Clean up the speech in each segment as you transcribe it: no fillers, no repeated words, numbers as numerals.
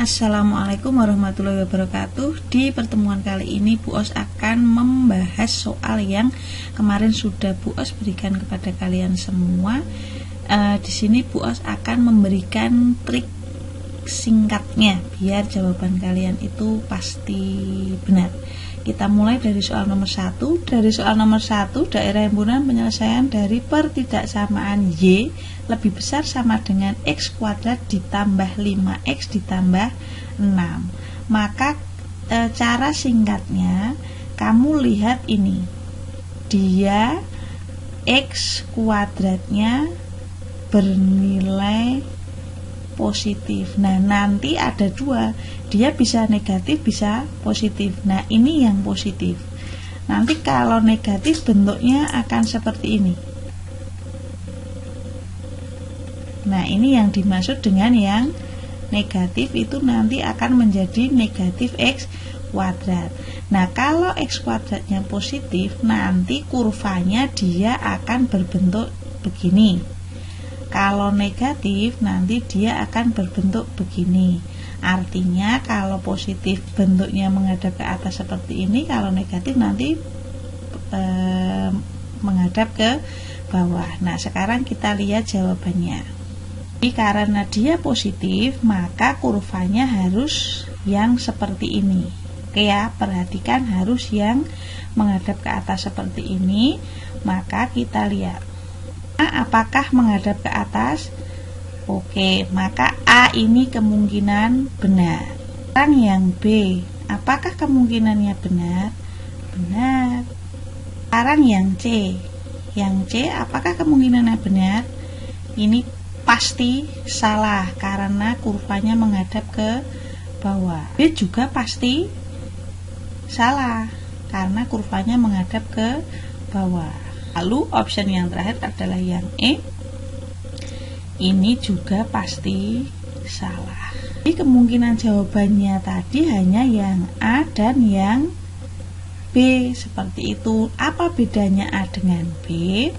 Assalamualaikum warahmatullahi wabarakatuh. Di pertemuan kali ini Bu Os akan membahas soal yang kemarin sudah Bu Os berikan kepada kalian semua. Di sini Bu Os akan memberikan trik singkatnya biar jawaban kalian itu pasti benar. Kita mulai dari soal nomor 1. Dari soal nomor 1, daerah himpunan penyelesaian dari pertidaksamaan Y lebih besar sama dengan X kuadrat ditambah 5X ditambah 6. Maka cara singkatnya kamu lihat ini. Dia X kuadratnya bernilai positif. Nah, nanti ada dua, dia bisa negatif bisa positif. Nah, ini yang positif. Nanti kalau negatif bentuknya akan seperti ini. Nah, ini yang dimaksud dengan yang negatif, itu nanti akan menjadi negatif X kuadrat. Nah, kalau X kuadratnya positif, nanti kurvanya dia akan berbentuk begini. Kalau negatif, nanti dia akan berbentuk begini. Artinya kalau positif bentuknya menghadap ke atas seperti ini, kalau negatif nanti menghadap ke bawah. Nah, sekarang kita lihat jawabannya. Jadi karena dia positif, maka kurvanya harus yang seperti ini. Oke ya, perhatikan harus yang menghadap ke atas seperti ini. Maka kita lihat apakah menghadap ke atas? Oke, maka A ini kemungkinan benar. Sekarang yang B, apakah kemungkinannya benar? Benar. Sekarang yang C. Yang C, apakah kemungkinannya benar? Ini pasti salah karena kurvanya menghadap ke bawah. B juga pasti salah karena kurvanya menghadap ke bawah. Lalu option yang terakhir adalah yang E. Ini juga pasti salah. Jadi kemungkinan jawabannya tadi hanya yang A dan yang B. Seperti itu. Apa bedanya A dengan B?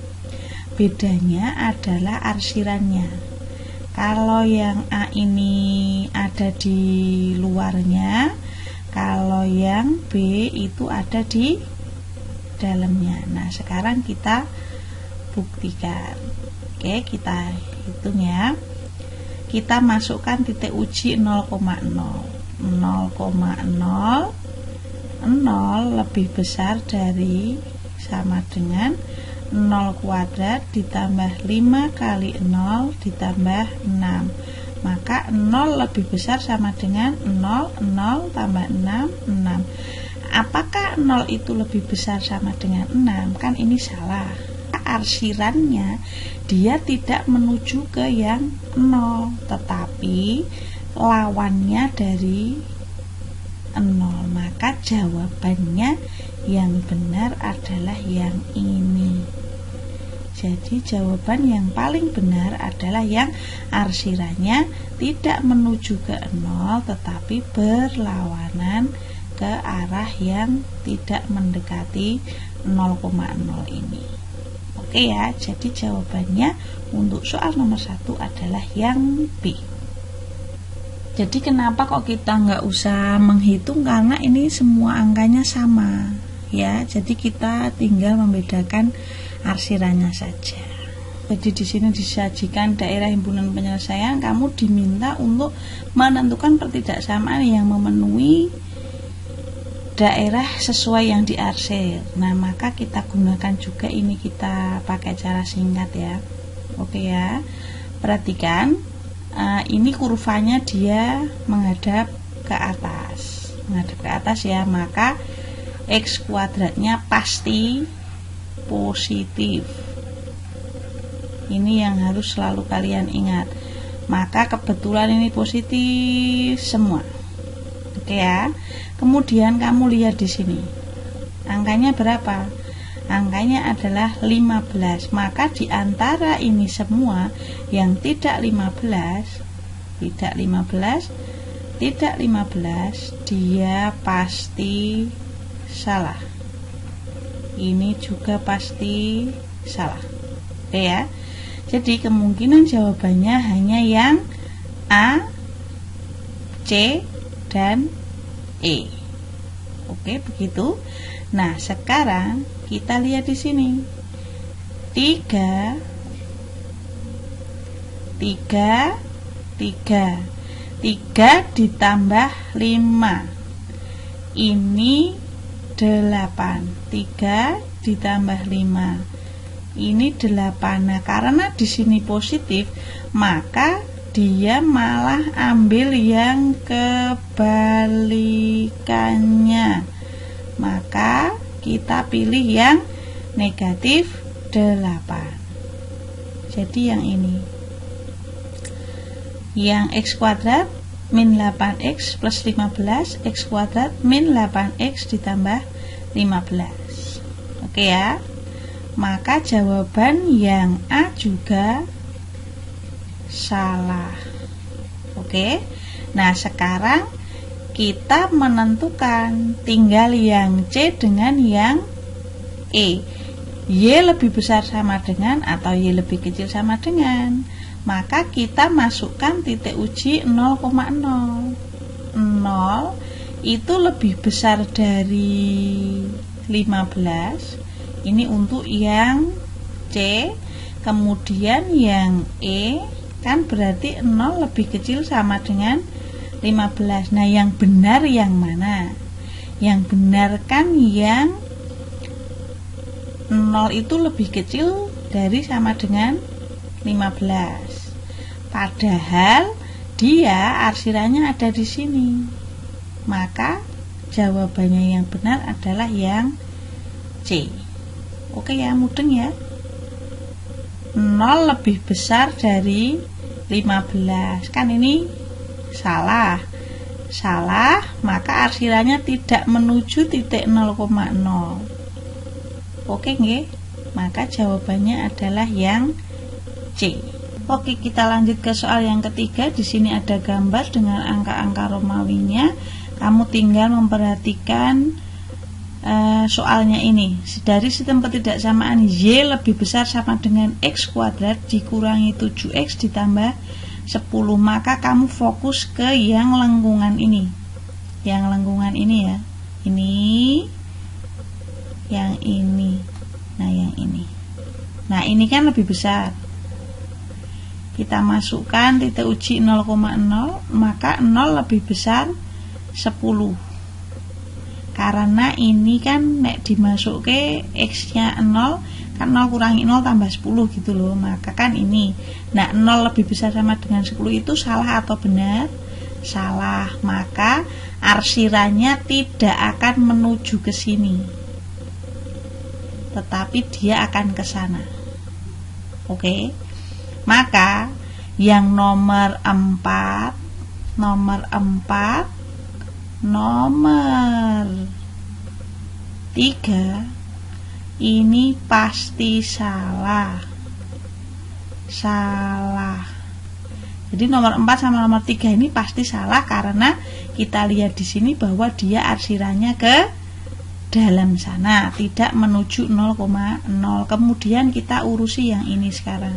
Bedanya adalah arsirannya. Kalau yang A ini ada di luarnya, kalau yang B itu ada di dalamnya. Nah, sekarang kita buktikan. Oke, kita hitung ya. Kita masukkan titik uji 0,0. 0,0 lebih besar dari sama dengan 0 kuadrat ditambah 5 kali 0 ditambah 6. Maka 0 lebih besar sama dengan 0, 0 tambah 6, 6. Apakah 0 itu lebih besar sama dengan 6? Kan ini salah. Arsirannya dia tidak menuju ke yang 0, tetapi lawannya dari 0. Maka jawabannya yang benar adalah yang ini. Jadi jawaban yang paling benar adalah yang arsirannya tidak menuju ke 0, tetapi berlawanan ke arah yang tidak mendekati 0,0 ini. Oke ya, jadi jawabannya untuk soal nomor 1 adalah yang B. Jadi kenapa kok kita nggak usah menghitung, karena ini semua angkanya sama ya. Jadi kita tinggal membedakan arsirannya saja. Jadi di sini disajikan daerah himpunan penyelesaian, kamu diminta untuk menentukan pertidaksamaan yang memenuhi daerah sesuai yang diarsir. Nah, maka kita gunakan juga ini, kita pakai cara singkat ya. Oke ya. Perhatikan, ini kurvanya dia menghadap ke atas. Menghadap ke atas ya, maka X kuadratnya pasti positif. Ini yang harus selalu kalian ingat. Maka kebetulan ini positif semua. Oke ya. Kemudian kamu lihat di sini. Angkanya berapa? Angkanya adalah 15. Maka di antara ini semua yang tidak 15, dia pasti salah. Ini juga pasti salah. Oke ya. Jadi kemungkinan jawabannya hanya yang A C, dan E. Oke, begitu. Nah, sekarang kita lihat di sini. 3 ditambah 5. Ini 8. 3 ditambah 5. Ini 8. Nah, karena di sini positif, maka dia malah ambil yang kebalikannya. Maka kita pilih yang negatif 8. Jadi yang ini. Yang X kuadrat min 8X plus 15, X kuadrat min 8X ditambah 15. Oke ya. Maka jawaban yang A juga salah. Oke. Nah, sekarang kita menentukan tinggal yang C dengan yang E. Y lebih besar sama dengan atau Y lebih kecil sama dengan. Maka kita masukkan titik uji 0,0. 0 itu lebih besar dari 15. Ini untuk yang C. Kemudian yang E kan berarti 0 lebih kecil sama dengan 15. Nah, yang benar yang mana? Yang benar kan yang 0 itu lebih kecil dari sama dengan 15. Padahal dia arsirannya ada di sini. Maka jawabannya yang benar adalah yang C. Oke ya, mudeng ya. 0 lebih besar dari 15. Kan ini salah. Salah, maka arsirannya tidak menuju titik 0,0. Oke nggih? Maka jawabannya adalah yang C. Oke, kita lanjut ke soal yang ketiga. Di sini ada gambar dengan angka-angka Romawinya. Kamu tinggal memperhatikan soalnya ini. Dari sistem ketidaksamaan Y lebih besar sama dengan X kuadrat dikurangi 7X ditambah 10. Maka kamu fokus ke yang lengkungan ini. Yang lengkungan ini ya. Ini, yang ini. Nah, yang ini. Nah, ini kan lebih besar. Kita masukkan titik uji 0,0, maka 0 lebih besar 10. Karena ini kan nek dimasuke X-nya 0, kan 0 kurangi 0 tambah 10 gitu loh. Maka kan ini. Nah, 0 lebih besar sama dengan 10 itu salah atau benar? Salah. Maka arsirannya tidak akan menuju ke sini, tetapi dia akan ke sana. Oke. Maka yang nomor 4, nomor 3 ini pasti salah. Salah. Jadi nomor 4 sama nomor 3 ini pasti salah karena kita lihat di sini bahwa dia arsirannya ke dalam sana, tidak menuju 0,0. Kemudian kita urusi yang ini sekarang.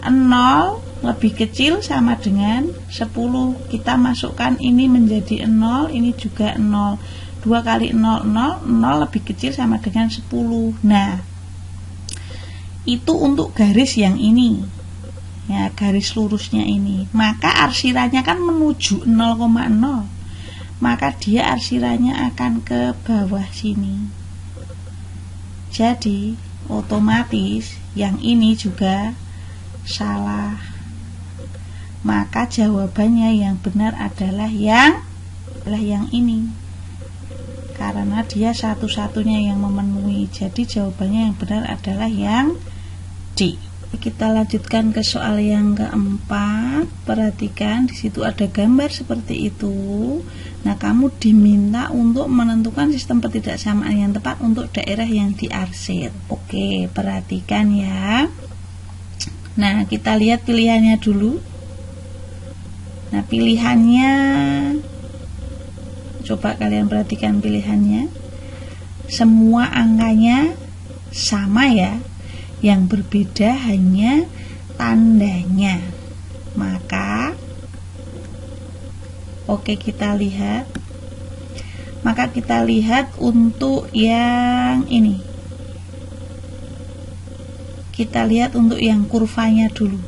0 lebih kecil sama dengan 10. Kita masukkan ini menjadi 0, ini juga 0. 2 kali 0, 0. 0 lebih kecil sama dengan 10. Nah, itu untuk garis yang ini. Ya, garis lurusnya ini. Maka arsirannya kan menuju 0,0. Maka dia arsirannya akan ke bawah sini. Jadi, otomatis yang ini juga salah. Maka jawabannya yang benar adalah yang ini. Karena dia satu-satunya yang memenuhi. Jadi jawabannya yang benar adalah yang D. Kita lanjutkan ke soal yang keempat. Perhatikan di situ ada gambar seperti itu. Nah, kamu diminta untuk menentukan sistem ketidaksamaan yang tepat untuk daerah yang diarsir. Oke, perhatikan ya. Nah, kita lihat pilihannya dulu. Nah, pilihannya, coba kalian perhatikan pilihannya. Semua angkanya sama ya. Yang berbeda hanya tandanya. Maka Oke, kita lihat. Maka kita lihat untuk yang ini. Kita lihat untuk yang kurvanya dulu.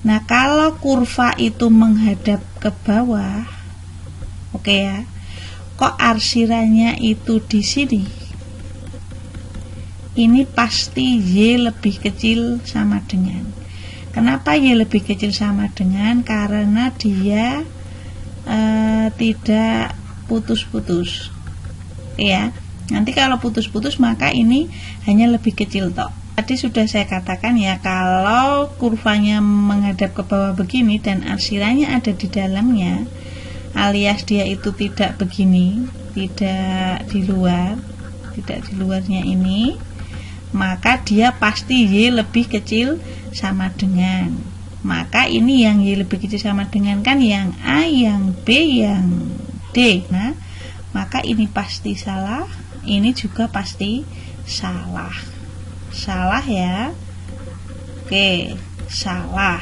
Nah, kalau kurva itu menghadap ke bawah, oke ya. Kok arsirannya itu di sini? Ini pasti Y lebih kecil sama dengan. Kenapa Y lebih kecil sama dengan? Karena dia tidak putus-putus, ya. Nanti kalau putus-putus maka ini hanya lebih kecil toh. Tadi sudah saya katakan ya, kalau kurvanya menghadap ke bawah begini dan arsirannya ada di dalamnya, alias dia itu tidak begini, tidak di luarnya ini, maka dia pasti Y lebih kecil sama dengan. Maka ini yang Y lebih kecil sama dengan kan yang A, yang B, yang D. Nah, maka ini pasti salah, ini juga pasti salah. Salah ya. Oke, salah.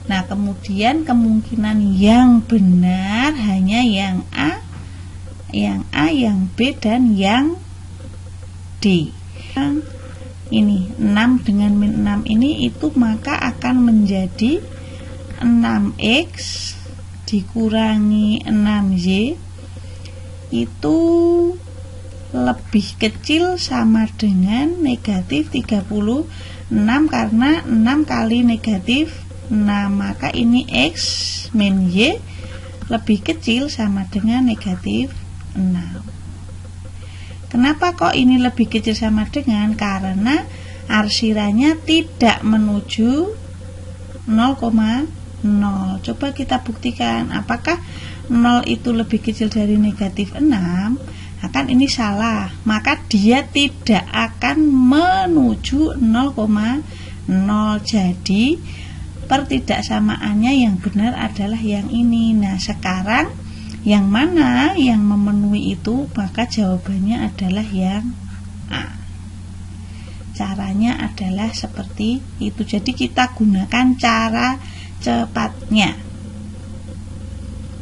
Nah, kemudian kemungkinan yang benar hanya yang A, yang B, dan yang D. Ini 6 dengan min 6 ini itu maka akan menjadi 6x dikurangi 6y itu lebih kecil sama dengan negatif 36, karena 6 kali negatif 6, maka ini x min y lebih kecil sama dengan negatif 6. Kenapa kok ini lebih kecil sama dengan? Karena arsirannya tidak menuju 0,0. Coba kita buktikan apakah 0 itu lebih kecil dari negatif 6. Akan ini salah, maka dia tidak akan menuju 0,0. Jadi pertidaksamaannya yang benar adalah yang ini. Nah, sekarang yang mana yang memenuhi itu? Maka jawabannya adalah yang A. Caranya adalah seperti itu. Jadi kita gunakan cara cepatnya.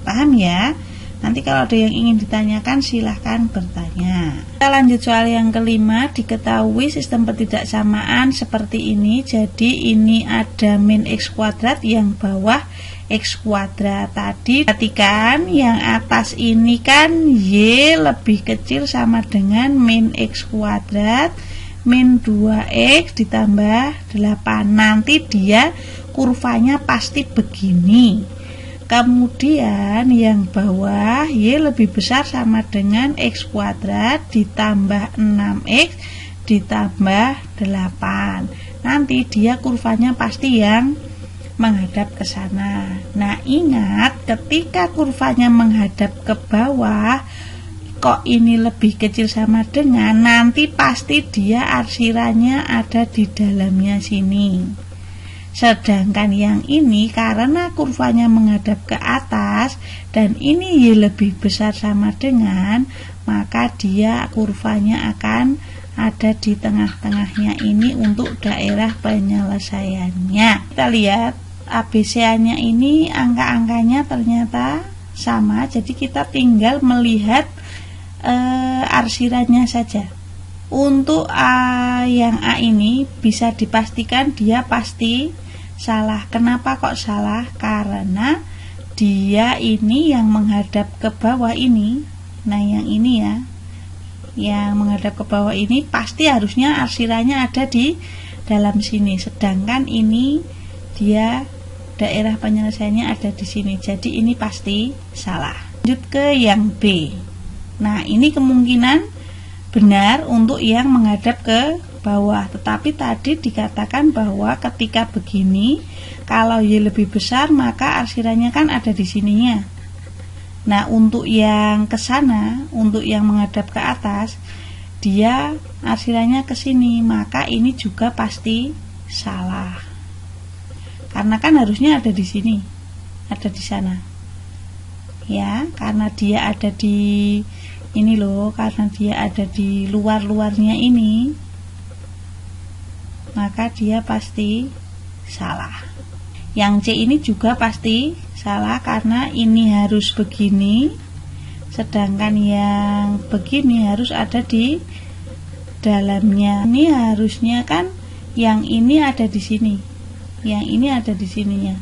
Paham ya? Nanti kalau ada yang ingin ditanyakan silahkan bertanya. Kita lanjut soal yang kelima. Diketahui sistem pertidaksamaan seperti ini. Jadi ini ada min x kuadrat, yang bawah x kuadrat. Tadi perhatikan yang atas ini kan Y lebih kecil sama dengan min x kuadrat min 2x ditambah 8. Nanti dia kurvanya pasti begini. Kemudian yang bawah Y lebih besar sama dengan x kuadrat ditambah 6x ditambah 8. Nanti dia kurvanya pasti yang menghadap ke sana. Nah, ingat ketika kurvanya menghadap ke bawah, kok ini lebih kecil sama dengan, nanti pasti dia arsirannya ada di dalamnya sini. Sedangkan yang ini karena kurvanya menghadap ke atas dan ini Y lebih besar sama dengan, maka dia kurvanya akan ada di tengah-tengahnya ini untuk daerah penyelesaiannya. Kita lihat ABC-nya ini angka-angkanya ternyata sama, jadi kita tinggal melihat arsirannya saja. Untuk yang A ini bisa dipastikan dia pasti salah. Kenapa kok salah? Karena dia ini yang menghadap ke bawah ini. Nah, yang ini ya, yang menghadap ke bawah ini pasti harusnya arsirannya ada di dalam sini. Sedangkan ini dia daerah penyelesaiannya ada di sini. Jadi ini pasti salah. Lanjut ke yang B. Nah, ini kemungkinan benar untuk yang menghadap ke bawah. Tetapi tadi dikatakan bahwa ketika begini, kalau Y lebih besar maka arsirannya kan ada di sininya. Nah, untuk yang ke sana, untuk yang menghadap ke atas, dia arsirannya ke sini, maka ini juga pasti salah. Karena kan harusnya ada di sini, ada di sana. Ya, karena dia ada di ini loh, karena dia ada di luar-luarnya ini, maka dia pasti salah. Yang C ini juga pasti salah karena ini harus begini, sedangkan yang begini harus ada di dalamnya. Ini harusnya kan yang ini ada di sini, yang ini ada di sininya.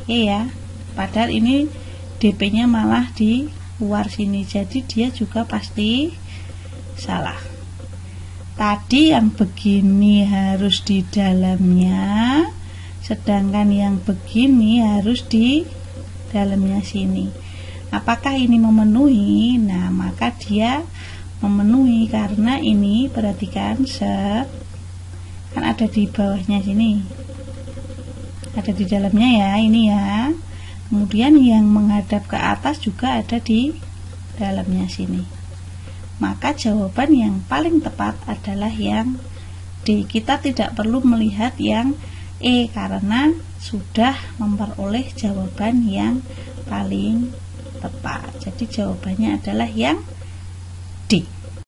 Oke ya, padahal ini DP-nya malah di luar sini, jadi dia juga pasti salah. Tadi yang begini harus di dalamnya, sedangkan yang begini harus di dalamnya sini. Apakah ini memenuhi? Nah, maka dia memenuhi karena ini, perhatikan, kan ada di bawahnya sini, ada di dalamnya ya, ini ya. Kemudian yang menghadap ke atas juga ada di dalamnya sini. Maka jawaban yang paling tepat adalah yang D. Kita tidak perlu melihat yang E karena sudah memperoleh jawaban yang paling tepat. Jadi jawabannya adalah yang D.